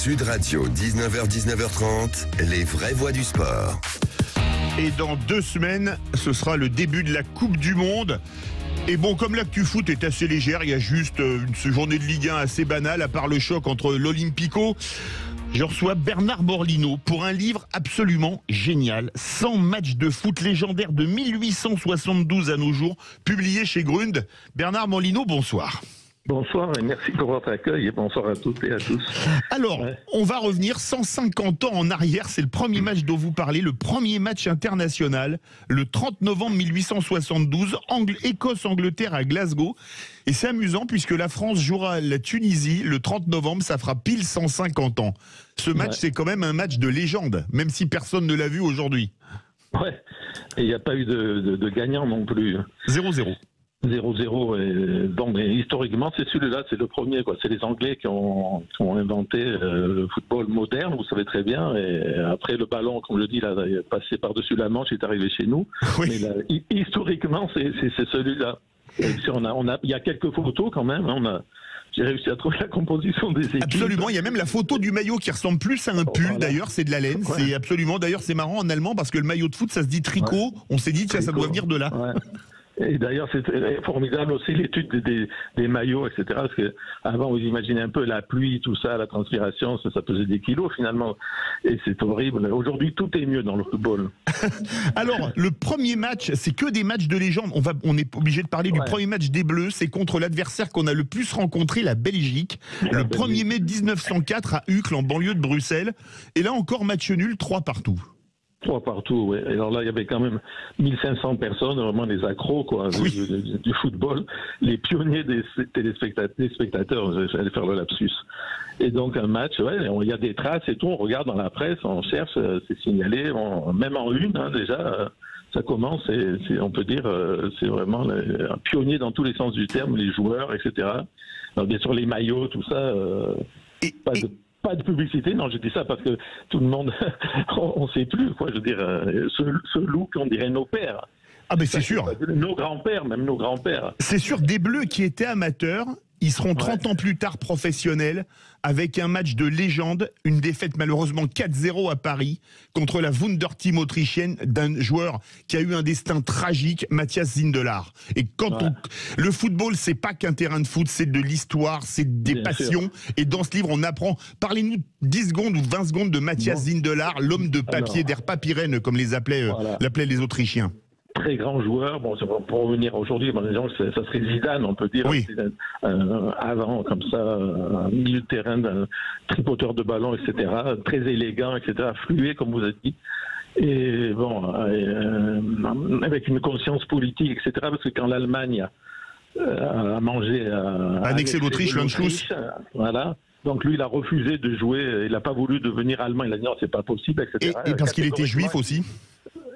Sud Radio, 19h-19h30, les vraies voix du sport. Et dans 2 semaines, ce sera le début de la Coupe du Monde. Et bon, comme l'actu foot est assez légère, il y a juste une journée de Ligue 1 assez banale, à part le choc entre l'Olympico. Je reçois Bernard Morlino pour un livre absolument génial, 100 matchs de foot légendaires de 1872 à nos jours, publié chez Grund. Bernard Morlino, bonsoir. Bonsoir et merci pour votre accueil et bonsoir à toutes et à tous. Alors, on va revenir 150 ans en arrière, c'est le premier match dont vous parlez, le premier match international, le 30 novembre 1872, Écosse-Angleterre à Glasgow. Et c'est amusant puisque la France jouera la Tunisie le 30 novembre, ça fera pile 150 ans. Ce match, c'est quand même un match de légende, même si personne ne l'a vu aujourd'hui. Ouais, et il n'y a pas eu de gagnant non plus. 0-0. 0-0, et bon, mais historiquement, c'est celui-là, c'est le premier, quoi. C'est les Anglais qui ont inventé le football moderne, vous savez très bien, et après le ballon, comme je dis, là, est passé par-dessus la Manche, est arrivé chez nous. Oui. Mais là, historiquement, c'est celui-là. Il y a quelques photos quand même, hein, j'ai réussi à trouver la composition des équipes. Absolument, il y a même la photo du maillot qui ressemble plus à un pull, voilà. D'ailleurs, c'est de la laine, c'est absolument, d'ailleurs c'est marrant en allemand parce que le maillot de foot, ça se dit tricot, on s'est dit, tiens, ça doit venir de là. Ouais. Et d'ailleurs, c'est formidable aussi l'étude des maillots, etc. Parce que avant, vous imaginez un peu la pluie, tout ça, la transpiration, ça pesait des kilos finalement. Et c'est horrible. Aujourd'hui, tout est mieux dans le football. Alors, le premier match, c'est que des matchs de légende. On est obligé de parler du premier match des Bleus. C'est contre l'adversaire qu'on a le plus rencontré, la Belgique. Le 1er mai 1904 à Uccle, en banlieue de Bruxelles. Et là encore, match nul, 3 partout. 3 partout, oui. Et alors là, il y avait quand même 1500 personnes, vraiment des accros quoi, du football, les pionniers des spectateurs, j'allais faire le lapsus. Et donc un match, il y a des traces et tout, on regarde dans la presse, on cherche, c'est signalé, même en une, hein, déjà, ça commence, on peut dire, c'est vraiment un pionnier dans tous les sens du terme, les joueurs, etc. Alors bien sûr, les maillots, tout ça, pas de publicité, non, je dis ça parce que tout le monde, on ne sait plus, quoi, je veux dire, ce look, on dirait nos pères. Ah ben c'est sûr. Nos grands-pères, même nos grands-pères. C'est sûr, des Bleus qui étaient amateurs, ils seront 30 ans plus tard professionnels, avec un match de légende, une défaite malheureusement 4-0 à Paris, contre la Wunderteam autrichienne d'un joueur qui a eu un destin tragique, Matthias Zindelar. Et quand le football, c'est pas qu'un terrain de foot, c'est de l'histoire, c'est des passions. Et dans ce livre, on apprend, parlez-nous 10 secondes ou 20 secondes de Matthias Zindelar, l'homme de papier d'Erpapirene, comme les appelaient les Autrichiens. Très grand joueur. Bon, pour revenir aujourd'hui, ça serait Zidane, on peut dire. Oui. Avant, comme ça, un milieu de terrain, un tripoteur de ballon, etc. Très élégant, etc. Flué, comme vous avez dit. Et bon, avec une conscience politique, etc. Parce que quand l'Allemagne a mangé... annexé l'Autriche, l'Anschluss. Voilà. Donc lui, il a refusé de jouer. Il n'a pas voulu devenir allemand. Il a dit non, c'est pas possible, etc. Et parce qu'il était juif aussi.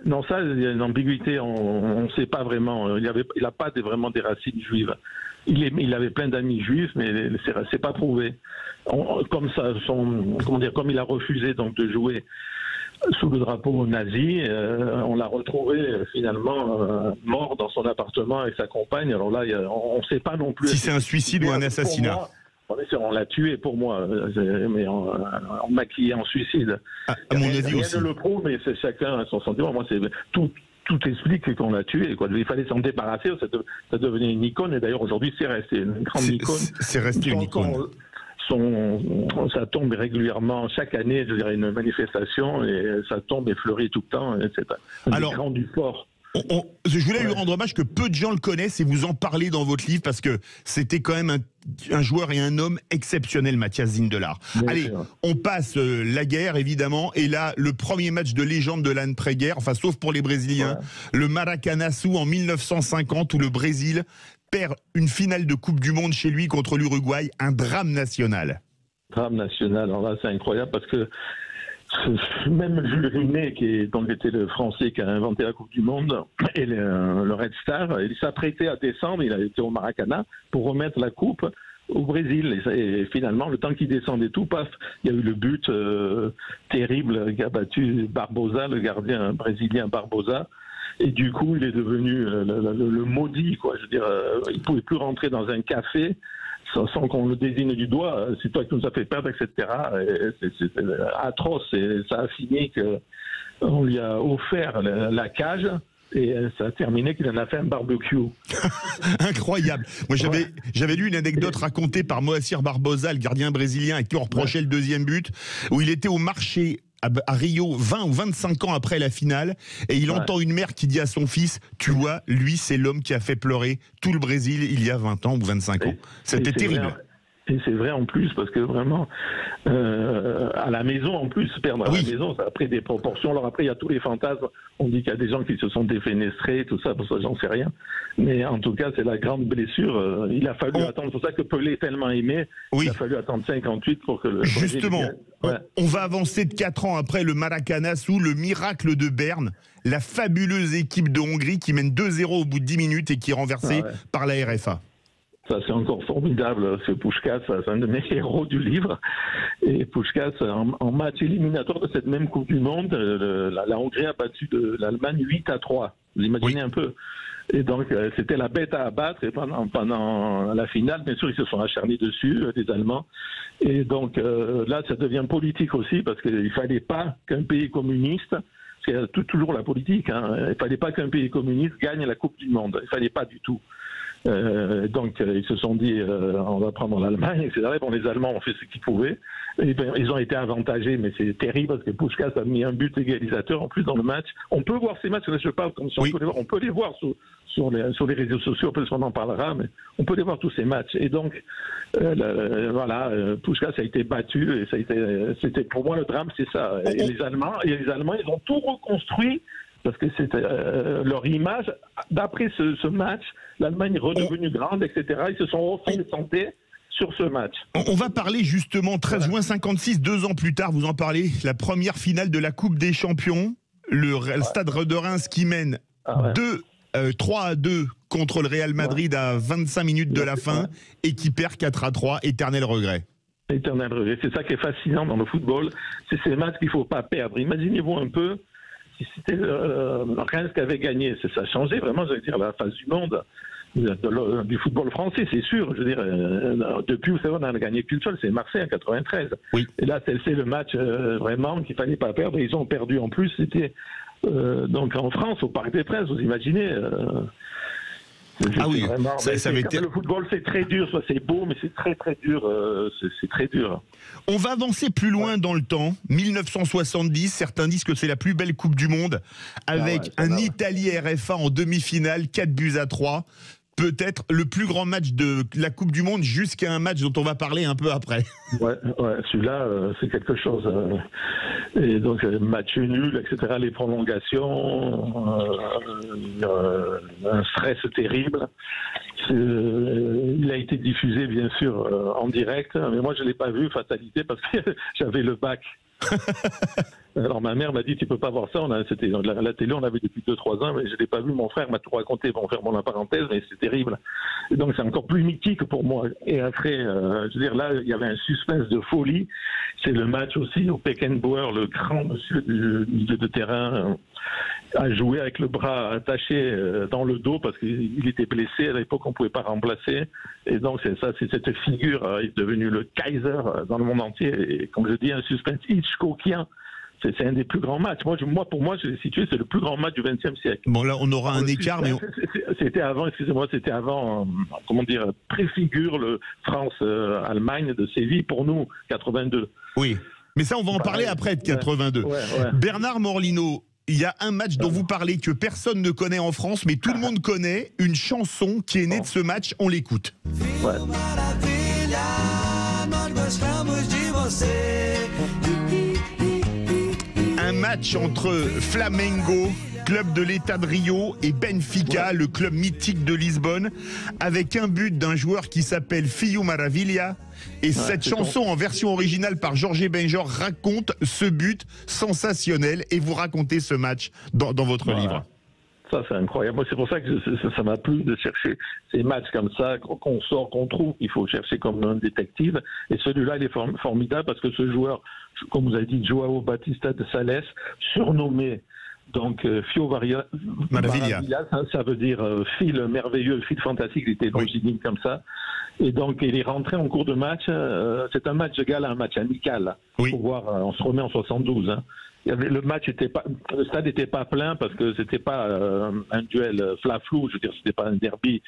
Non, ça, il y a une ambiguïté, on ne sait pas vraiment. Il n'a pas vraiment des racines juives. Il avait plein d'amis juifs, mais c'est pas prouvé. Comme il a refusé donc de jouer sous le drapeau nazi, on l'a retrouvé finalement mort dans son appartement avec sa compagne. Alors là, on ne sait pas non plus. Si c'est un suicide ou un assassinat. On l'a tué pour moi, mais en maquillé en suicide. À mon avis aussi. Rien ne le prouve, mais c'est chacun à son sentiment. Moi, c'est tout explique qu'on l'a tué. Quoi. Il fallait s'en débarrasser. Ça devenait une icône. Et d'ailleurs, aujourd'hui, c'est resté une grande icône. C'est resté une icône. Ça tombe régulièrement, chaque année, je dirais, une manifestation, et ça tombe et fleurit tout le temps. C'est un grand du fort. Je voulais lui rendre hommage que peu de gens le connaissent et vous en parlez dans votre livre parce que c'était quand même un joueur et un homme exceptionnel, Matthias Zindelar. Allez, on passe la guerre évidemment, et là le premier match de légende de l'après-guerre, enfin sauf pour les Brésiliens, le Maracanaçu en 1950 où le Brésil perd une finale de Coupe du Monde chez lui contre l'Uruguay, un drame national. Drame national, alors là c'est incroyable parce que même Jules Rimet, qui était le Français qui a inventé la Coupe du Monde, et le Red Star, il s'apprêtait à descendre, il a été au Maracanã, pour remettre la Coupe au Brésil. Et finalement, le temps qu'il descendait tout, paf, il y a eu le but terrible qui a battu Barbosa, le gardien brésilien Barbosa. Et du coup, il est devenu le maudit, quoi. Je veux dire, il ne pouvait plus rentrer dans un café sans qu'on le désigne du doigt, c'est toi qui nous as fait perdre, etc. C'est atroce, et ça a fini qu'on lui a offert la cage. Et ça a terminé qu'il en a fait un barbecue. Incroyable. Moi, j'avais lu une anecdote racontée par Moacir Barbosa, le gardien brésilien, à qui on reprochait le deuxième but, où il était au marché à Rio 20 ou 25 ans après la finale, et il entend une mère qui dit à son fils, tu vois, lui, c'est l'homme qui a fait pleurer tout le Brésil il y a 20 ans ou 25 ans. C'était terrible. Et c'est vrai en plus, parce que vraiment, à la maison en plus, perdre à la maison, ça a pris des proportions. Alors après, il y a tous les fantasmes. On dit qu'il y a des gens qui se sont défenestrés, tout ça, pour ça, j'en sais rien. Mais en tout cas, c'est la grande blessure. Il a fallu attendre, c'est pour ça que Pelé est tellement aimé, il a fallu attendre 58 pour que le... Justement, on va avancer de 4 ans après le Maracana sous le miracle de Berne, la fabuleuse équipe de Hongrie qui mène 2-0 au bout de 10 minutes et qui est renversée par la RFA. Ça, c'est encore formidable. Ce Puskás, c'est un de mes héros du livre. Et Puskás, en match éliminatoire de cette même Coupe du Monde, la Hongrie a battu l'Allemagne 8-3. Vous imaginez un peu. Et donc, c'était la bête à abattre. Et pendant la finale, bien sûr, ils se sont acharnés dessus, les Allemands. Et donc, là, ça devient politique aussi, parce qu'il ne fallait pas qu'un pays communiste, c'est toujours la politique, hein, il ne fallait pas qu'un pays communiste gagne la Coupe du Monde. Il ne fallait pas du tout. Donc ils se sont dit on va prendre l'Allemagne, etc. Bon, les Allemands ont fait ce qu'ils pouvaient. Et ben, ils ont été avantagés, mais c'est terrible parce que Puskás a mis un but égalisateur en plus dans le match. On peut voir ces matchs, là je parle comme si on peut les voir. On peut les voir sur les réseaux sociaux, peut-être qu'on en parlera, mais on peut les voir tous ces matchs. Et donc voilà, Puskás a été battu et c'était pour moi le drame, c'est ça. Et les Allemands, ils ont tout reconstruit. Parce que c'était leur image. D'après ce match, l'Allemagne est redevenue grande, etc. Ils se sont refait santé sur ce match. On va parler justement 13 juin 56, 2 ans plus tard, vous en parlez, la première finale de la Coupe des Champions. Le Stade de Reims qui mène 3-2 contre le Real Madrid à 25 minutes de la fin et qui perd 4-3. Éternel regret. Éternel regret. C'est ça qui est fascinant dans le football. C'est ces matchs qu'il ne faut pas perdre. Imaginez-vous un peu. Si c'était Reims qui avait gagné, ça a changé vraiment, je veux dire, la face du monde du football français, c'est sûr. Je veux dire, depuis, vous savez, on n'a gagné qu'une seule, c'est Marseille en 93. Oui. Et là, c'est le match vraiment qu'il fallait pas perdre. Et ils ont perdu en plus. C'était donc en France, au Parc des Princes, vous imaginez. Ah oui, vraiment, ça avait été... Le football, c'est très dur, c'est beau, mais c'est très très dur. C'est très dur. On va avancer plus loin dans le temps. 1970, certains disent que c'est la plus belle Coupe du Monde, avec un Italie-RFA en demi-finale, 4-3. Peut-être le plus grand match de la Coupe du Monde jusqu'à un match dont on va parler un peu après. Ouais, celui-là, c'est quelque chose. Et donc, match nul, etc., les prolongations, un stress terrible. Il a été diffusé, bien sûr, en direct, mais moi, je ne l'ai pas vu, fatalité, parce que j'avais le bac. Alors ma mère m'a dit tu peux pas voir ça, c'était la télé, on l'avait depuis 2-3 ans, mais je l'ai pas vu, mon frère m'a tout raconté, bon, fermons la parenthèse, mais c'est terrible. Et donc c'est encore plus mythique pour moi. Et après, je veux dire, là, il y avait un suspense de folie. C'est le match aussi au Beckenbauer, le grand monsieur de terrain, a joué avec le bras attaché dans le dos parce qu'il était blessé, à l'époque on pouvait pas remplacer. Et donc c'est cette figure est devenue le Kaiser dans le monde entier. Et comme je dis, un suspense Hitchcockien. C'est un des plus grands matchs. Pour moi, je l'ai situé, c'est le plus grand match du XXe siècle. Bon, là, on aura un écart, mais... C'était avant, comment dire, préfigure le France-Allemagne de Séville, pour nous, 82. Oui, mais ça, on va en parler après de 82. Bernard Morlino, il y a un match dont vous parlez que personne ne connaît en France, mais tout le monde connaît, une chanson qui est née de ce match, on l'écoute. Un match entre Flamengo, club de l'État de Rio, et Benfica, le club mythique de Lisbonne, avec un but d'un joueur qui s'appelle Fiu Maravilha. Et cette chanson en version originale par Jorge Benjor raconte ce but sensationnel, et vous racontez ce match dans votre livre. Ça, c'est incroyable. Moi, c'est pour ça que ça m'a plu de chercher ces matchs comme ça, qu'on sort, qu'on trouve, qu'il faut chercher comme un détective. Et celui-là, il est formidable parce que ce joueur, comme vous avez dit, Joao Batista de Sales, surnommé Donc, Fio Maravilla, ça veut dire fil merveilleux, fil fantastique, il était longiligne comme ça. Et donc, il est rentré en cours de match. C'est un match de gala, un match amical. Oui. Faut voir, on se remet en 72. Hein. Le stade n'était pas plein parce que c'était pas un duel flaflou, je veux dire, c'était pas un derby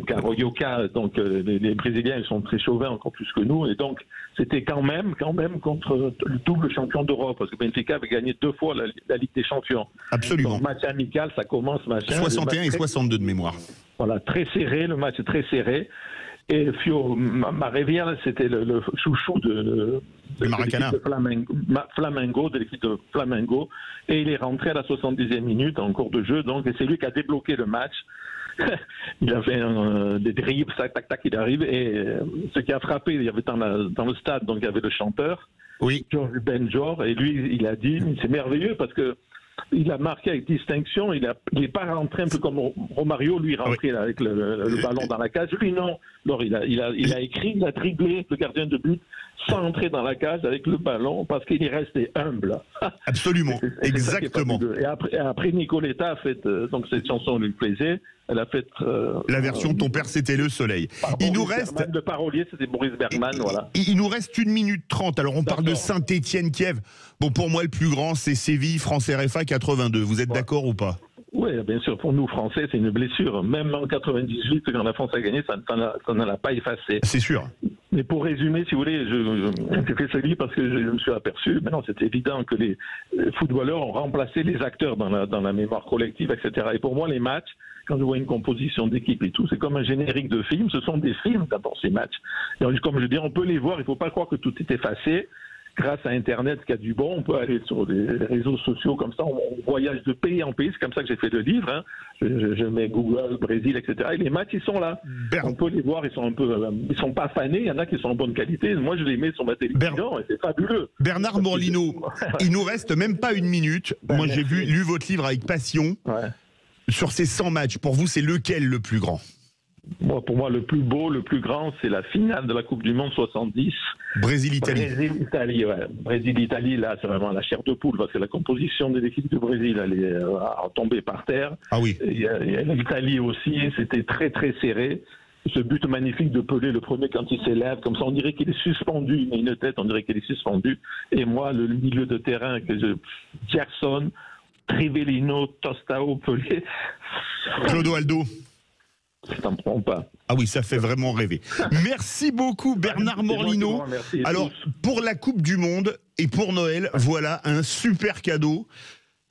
Carioca, donc les Brésiliens ils sont très chauvins encore plus que nous, et donc c'était quand même contre le double champion d'Europe, parce que Benfica avait gagné 2 fois la Ligue des Champions. Absolument. Donc, match amical, ça commence machin. 61 et 62 de mémoire. Voilà, très serré, le match est très serré. Et Fio Maravilla, c'était le chouchou de Maracana. Flamengo, de l'équipe de Flamengo. Et il est rentré à la 70e minute en cours de jeu. Donc, et c'est lui qui a débloqué le match. Il a fait des dribbles, tac, tac, tac, il arrive. Et ce qui a frappé, il y avait dans le stade, donc il y avait le chanteur, oui. Jorge Benjor. Et lui, il a dit, c'est merveilleux parce que il a marqué avec distinction, il n'est pas rentré un peu comme Romario, lui rentré là, avec le ballon dans la cage. Lui non, alors il a écrit, il a dribblé le gardien de but sans entrer dans la cage avec le ballon parce qu'il est resté humble. Absolument, exactement. Et après Nicoletta a fait, donc cette chanson lui plaisait, elle a fait la version Ton père c'était le soleil. Il nous reste Bergman, le parolier c'était Boris Bergman, voilà. Il nous reste 1 minute 30. Alors on parle de Saint-Étienne-Kiev. Bon, pour moi le plus grand c'est Séville, France RFA 82. Vous êtes d'accord ou pas? Oui, bien sûr, pour nous Français c'est une blessure. Même en 98 quand la France a gagné, ça ne l'a pas effacé. C'est sûr. Mais pour résumer, si vous voulez, j'ai fait ce livre parce que je me suis aperçu, maintenant c'est évident que les footballeurs ont remplacé les acteurs dans la mémoire collective, etc. Et pour moi, les matchs, quand je vois une composition d'équipe et tout, c'est comme un générique de film, ce sont des films d'abord ces matchs. Et comme je dis, on peut les voir, il ne faut pas croire que tout est effacé. Grâce à Internet qui a du bon, on peut aller sur les réseaux sociaux comme ça, on voyage de pays en pays, c'est comme ça que j'ai fait le livre. Hein. Je mets Google, Brésil, etc. Et les matchs, ils sont là. On peut les voir, ils sont pas fanés, il y en a qui sont en bonne qualité. Moi, je les mets sur ma télévision et c'est fabuleux. Bernard Morlino, il nous reste même pas 1 minute. Moi, j'ai lu votre livre avec passion. Ouais. Sur ces 100 matchs, pour vous, c'est lequel le plus grand? Pour moi, le plus beau, le plus grand, c'est la finale de la Coupe du Monde 70. Brésil-Italie. Brésil-Italie, ouais. Brésil-Italie, là, c'est vraiment la chair de poule, parce que la composition de l'équipe du Brésil, elle est tombée par terre. Ah oui. L'Italie aussi, c'était très, très serré. Ce but magnifique de Pelé, le premier quand il s'élève, comme ça, on dirait qu'il est suspendu. Il a une tête, on dirait qu'il est suspendu. Et moi, le milieu de terrain, Gerson, Trivellino, Tostao, Pelé. Clodoaldo. Je t'en prends pas. Ah oui, ça fait vraiment rêver. Merci beaucoup Bernard Morlino. Alors, pour la Coupe du Monde et pour Noël, voilà un super cadeau.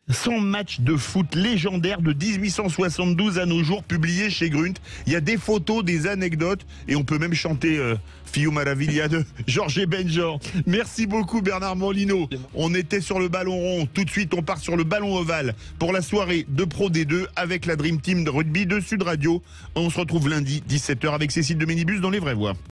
100 matchs de foot légendaires de 1872 à nos jours, publiés chez Grunt. Il y a des photos, des anecdotes, et on peut même chanter Fio Maravilla de Jorge Benjor. Merci beaucoup Bernard Morlino. On était sur le ballon rond. Tout de suite, on part sur le ballon ovale pour la soirée de Pro D2 avec la Dream Team de rugby de Sud Radio. On se retrouve lundi 17h avec Cécile de Minibus dans Les Vraies Voix.